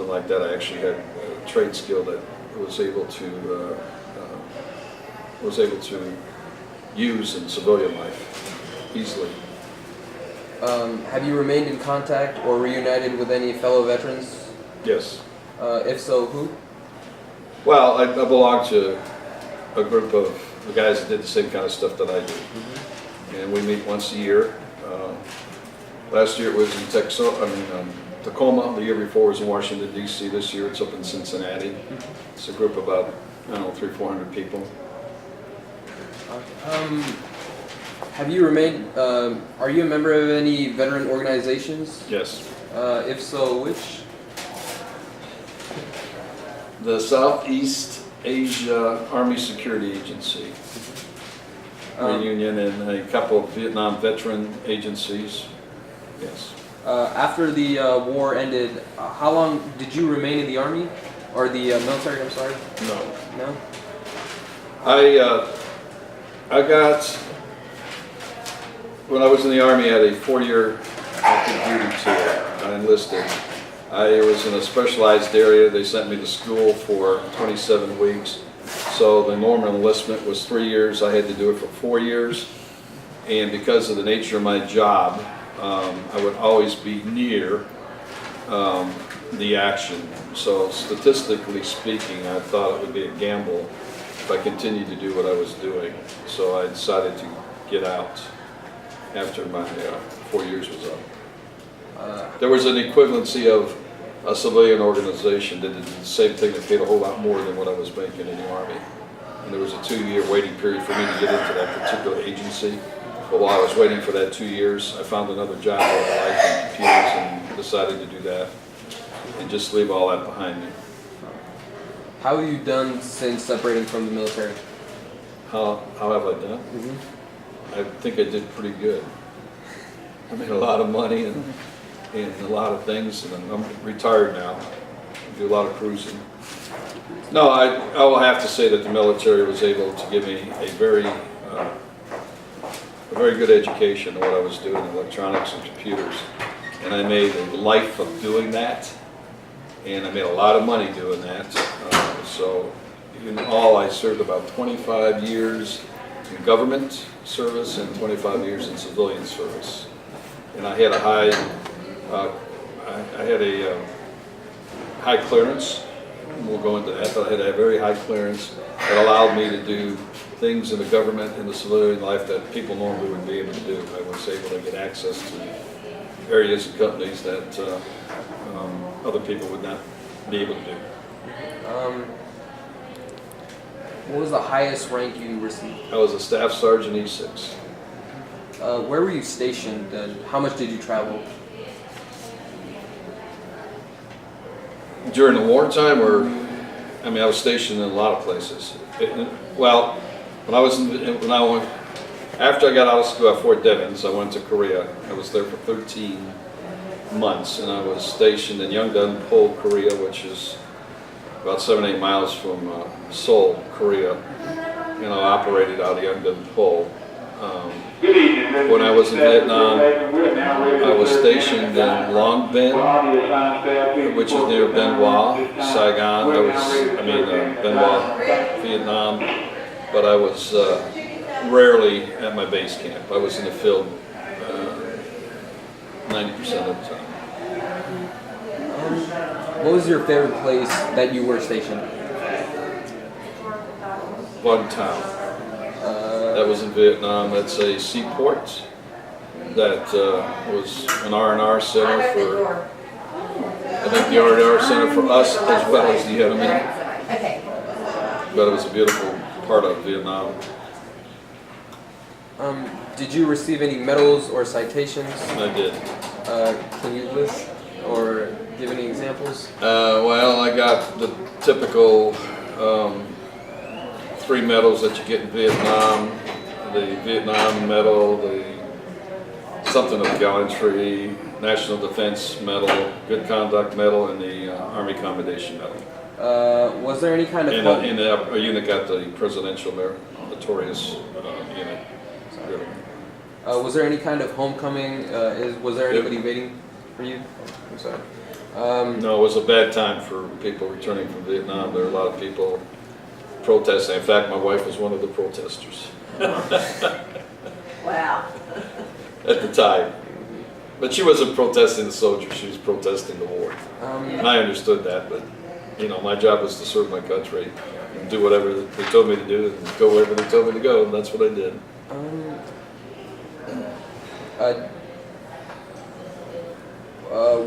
something like that, I actually had a trade skill that was able to use in civilian life easily. Have you remained in contact or reunited with any fellow veterans? Yes. If so, who? Well, I belong to a group of the guys that did the same kind of stuff that I do. And we meet once a year. Last year it was in Tacoma. The year before was in Washington, D.C. This year it's up in Cincinnati. It's a group of about, 300-400 people. Have you remained, are you a member of any veteran organizations? Yes. If so, which? The Southeast Asia Army Security Agency reunion and a couple of Vietnam veteran agencies. Yes. After the war ended, how long did you remain in the Army? Or the military, I'm sorry? No. No? I got, when I was in the Army, I had a 4-year active duty tour. I enlisted. I was in a specialized area. They sent me to school for 27 weeks. So the normal enlistment was 3 years. I had to do it for 4 years. And because of the nature of my job, I would always be near the action. So statistically speaking, I thought it would be a gamble if I continued to do what I was doing. So I decided to get out after my 4 years was up. There was an equivalency of a civilian organization that did the same thing that paid a whole lot more than what I was making in the Army. And there was a 2-year waiting period for me to get into that particular agency. But while I was waiting for that 2 years, I found another job that I liked in computers and decided to do that and just leave all that behind me. How have you done since separating from the military? How have I done? I think I did pretty good. I made a lot of money and a lot of things, and I'm retired now. I do a lot of cruising. No, I will have to say that the military was able to give me a very good education in what I was doing in electronics and computers. And I made a life of doing that, and I made a lot of money doing that. So in all, I served about 25 years in government service and 25 years in civilian service. And I had a high clearance. We'll go into that, but I had a very high clearance that allowed me to do things in the government and the civilian life that people normally wouldn't be able to do. I was able to get access to areas and companies that other people would not be able to do. What was the highest rank you received? I was a staff sergeant E6. Where were you stationed and how much did you travel? During the wartime, I was stationed in a lot of places. After I got out of school at Fort Devens, I went to Korea. I was there for 13 months, and I was stationed in Yeongdeun-pol, Korea, which is about 7-8 miles from Seoul, Korea. And I operated out of Yeongdeun-pol. When I was in Vietnam, I was stationed in Long Binh, which is near Bien Hoa, Saigon. Bien Hoa, Vietnam. But I was rarely at my base camp. I was in the field 90% of the time. What was your favorite place that you were stationed? Bug Town. That was in Vietnam. That's a seaport that was an R&R center for, I think the R&R center for us as well as the enemy. But it was a beautiful part of Vietnam. Did you receive any medals or citations? I did. Can you list or give any examples? Well, I got the typical 3 medals that you get in Vietnam: the Vietnam Medal, the something of gallantry, National Defense Medal, Good Conduct Medal, and the Army Commendation Medal. Was there any kind of a unit got the Presidential Meritorious unit. was there any kind of homecoming? Was there anybody waiting for you? I'm sorry. No, it was a bad time for people returning from Vietnam. There were a lot of people protesting. In fact, my wife was one of the protesters Wow. at the time. But she wasn't protesting the soldiers, she was protesting the war. And I understood that, but you know, my job was to serve my country and do whatever they told me to do and go wherever they told me to go, and that's what I did.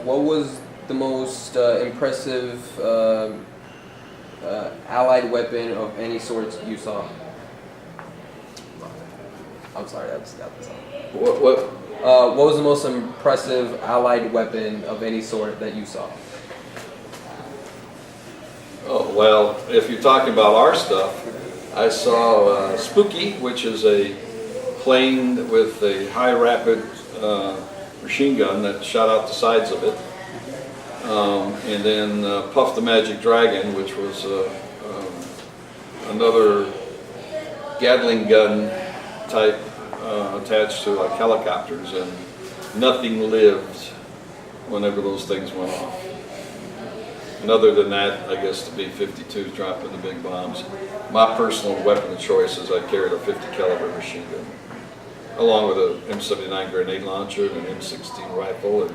What was the most impressive Allied weapon of any sort you saw? I'm sorry, that was What? What was the most impressive Allied weapon of any sort that you saw? Oh, well, if you're talking about our stuff, I saw Spooky, which is a plane with a high rapid machine gun that shot out the sides of it. And then Puff the Magic Dragon, which was another Gatling gun type attached to like helicopters, and nothing lived whenever those things went off. And other than that, I guess the B-52s dropping the big bombs. My personal weapon of choice is I carried a 50 caliber machine gun, along with a M79 grenade launcher and an M16 rifle and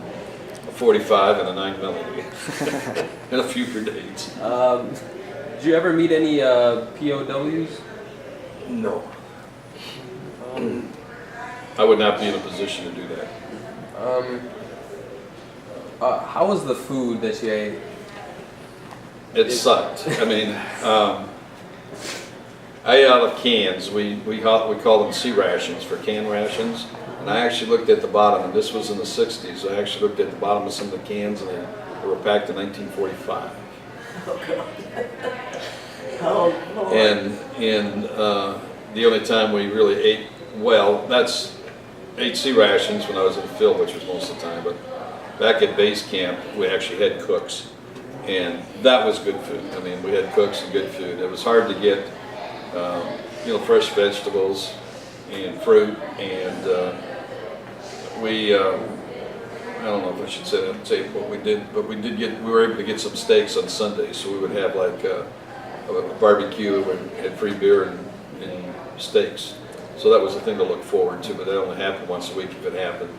a 45 and a 9mm and a few grenades. Did you ever meet any POWs? No. I would not be in a position to do that. How was the food that you ate? It sucked. I mean, I ate out of cans. We call them sea rations for can rations. And I actually looked at the bottom, and this was in the 60s. I actually looked at the bottom of some of the cans, and they were packed in 1945. Oh, God. Oh, Lord. And the only time we really ate well, ate sea rations when I was in the field, which was most of the time. But back at base camp, we actually had cooks. And that was good food. I mean, we had cooks and good food. It was hard to get, fresh vegetables and fruit. And I don't know if I should say what we did, but we were able to get some steaks on Sundays. So we would have like a barbecue and had free beer and steaks. So that was a thing to look forward to, but that only happened once a week if it happened.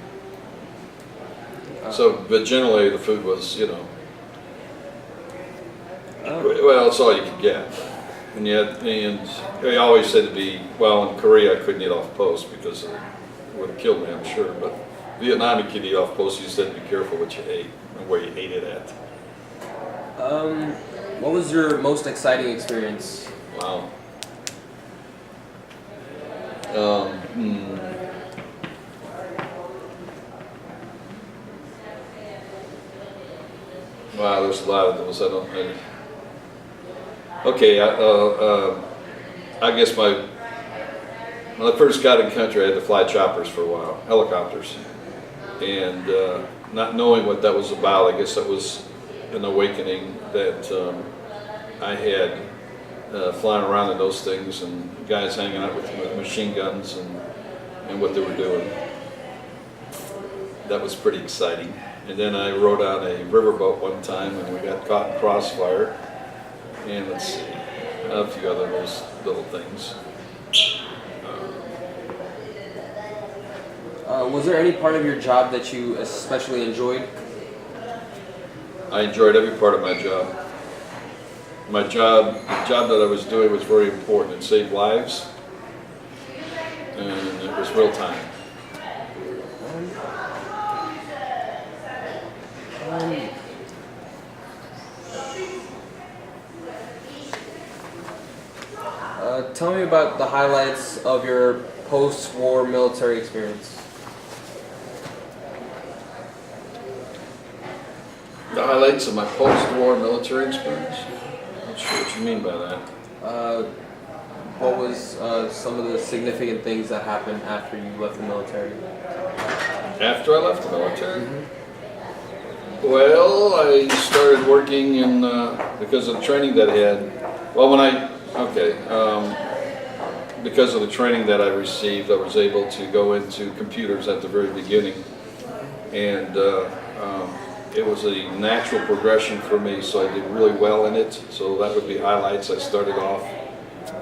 But generally the food was, well, it's all you could get. And I always said in Korea I couldn't eat off post because it would have killed me, I'm sure. But Vietnam, you could eat off post. You just had to be careful what you ate and where you ate it at. What was your most exciting experience? Wow. Wow, there's a lot of those. I guess when I first got in country, I had to fly choppers for a while, helicopters, and not knowing what that was about, I guess that was an awakening that I had flying around in those things and guys hanging out with machine guns and what they were doing. That was pretty exciting. And then I rode on a riverboat one time and we got caught in crossfire. And let's see, a few other those little things. Was there any part of your job that you especially enjoyed? I enjoyed every part of my job. The job that I was doing was very important. It saved lives, and it was real time. Tell me about the highlights of your post-war military experience. The highlights of my post-war military experience? I'm not sure what you mean by that. What was some of the significant things that happened after you left the military? After I left the military? Mm-hmm. Well, I started working because of the training that I had. Well, because of the training that I received, I was able to go into computers at the very beginning and it was a natural progression for me, so I did really well in it. So that would be highlights. I started off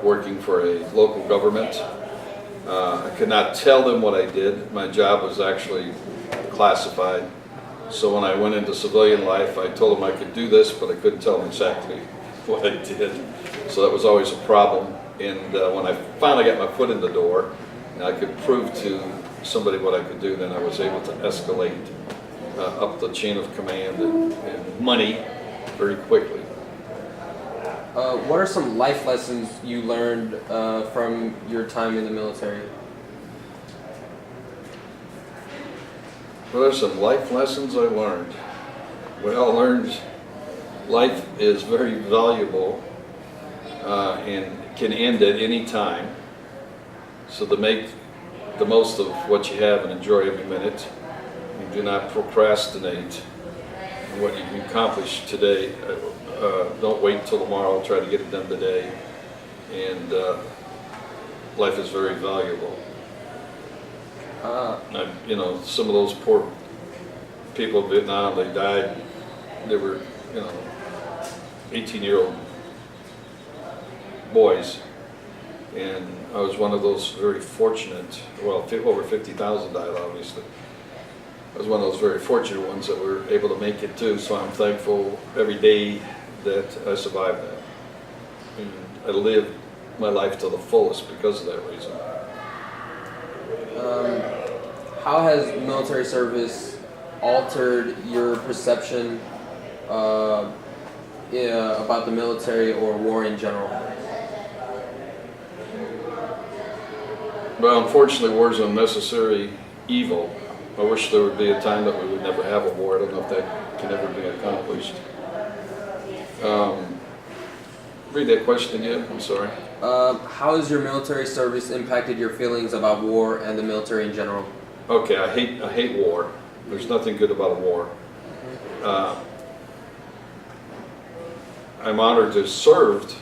working for a local government. I could not tell them what I did. My job was actually classified. So when I went into civilian life, I told them I could do this, but I couldn't tell them exactly what I did. So that was always a problem. And when I finally got my foot in the door, and I could prove to somebody what I could do, then I was able to escalate up the chain of command and money very quickly. What are some life lessons you learned from your time in the military? What are some life lessons I learned? Well, I learned life is very valuable and can end at any time. So to make the most of what you have and enjoy every minute. You do not procrastinate on what you can accomplish today. Don't wait till tomorrow, try to get it done today. And life is very valuable. You know, some of those poor people in Vietnam, they died, they were, 18-year-old boys. And I was one of those very fortunate, well, over 50,000 died, obviously. I was one of those very fortunate ones that were able to make it too, so I'm thankful every day that I survived that. And I lived my life to the fullest because of that reason. How has military service altered your perception about the military or war in general? Well, unfortunately, war is a necessary evil. I wish there would be a time that we would never have a war. I don't know if that can ever be accomplished. Read that question again, I'm sorry. How has your military service impacted your feelings about war and the military in general? Okay, I hate war. There's nothing good about a war. I'm honored to have served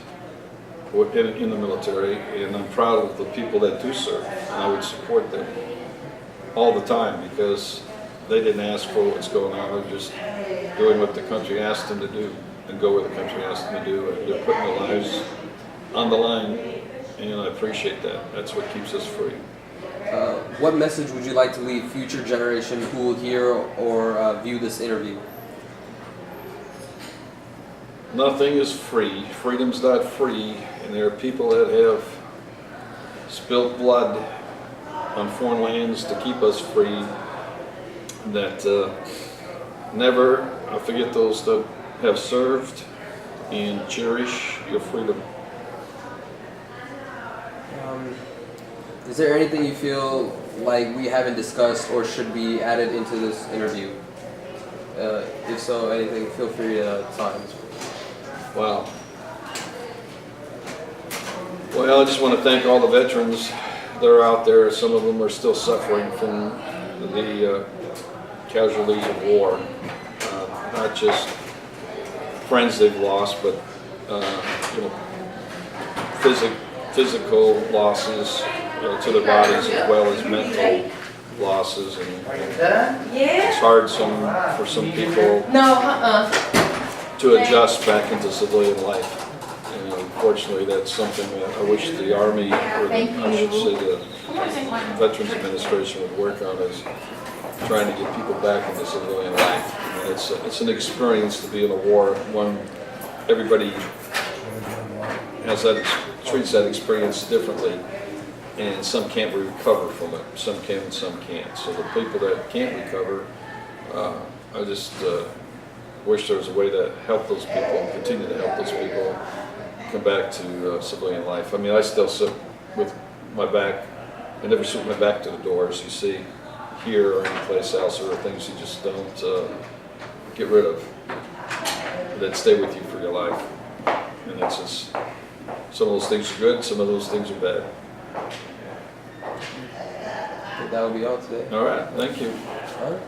in the military, and I'm proud of the people that do serve, and I would support them all the time because they didn't ask for what's going on. They're just doing what the country asked them to do and go where the country asked them to do, and they're putting their lives on the line, and I appreciate that. That's what keeps us free. What message would you like to leave future generation who will hear or view this interview? Nothing is free. Freedom's not free, and there are people that have spilled blood on foreign lands to keep us free that never forget those that have served and cherish your freedom. Is there anything you feel like we haven't discussed or should be added into this interview? If so, anything, feel free to talk. Wow. Well, I just want to thank all the veterans that are out there. Some of them are still suffering from the casualties of war. Not just friends they've lost, but physical losses to their bodies as well as mental losses. And it's hard for some people to adjust back into civilian life. And unfortunately, that's something that I wish the Army, or I should say the Veterans Administration, would work on, is trying to get people back into civilian life. I mean, it's an experience to be in a war. One, everybody treats that experience differently, and some can't recover from it. Some can, and some can't. So the people that can't recover, I just wish there was a way to help those people and continue to help those people come back to civilian life. I mean, I still sit with my back. I never sit with my back to the doors. You see here or anyplace else, there are things you just don't get rid of that stay with you for your life. And it's just, some of those things are good, some of those things are bad. I think that will be all today. All right, thank you. All right.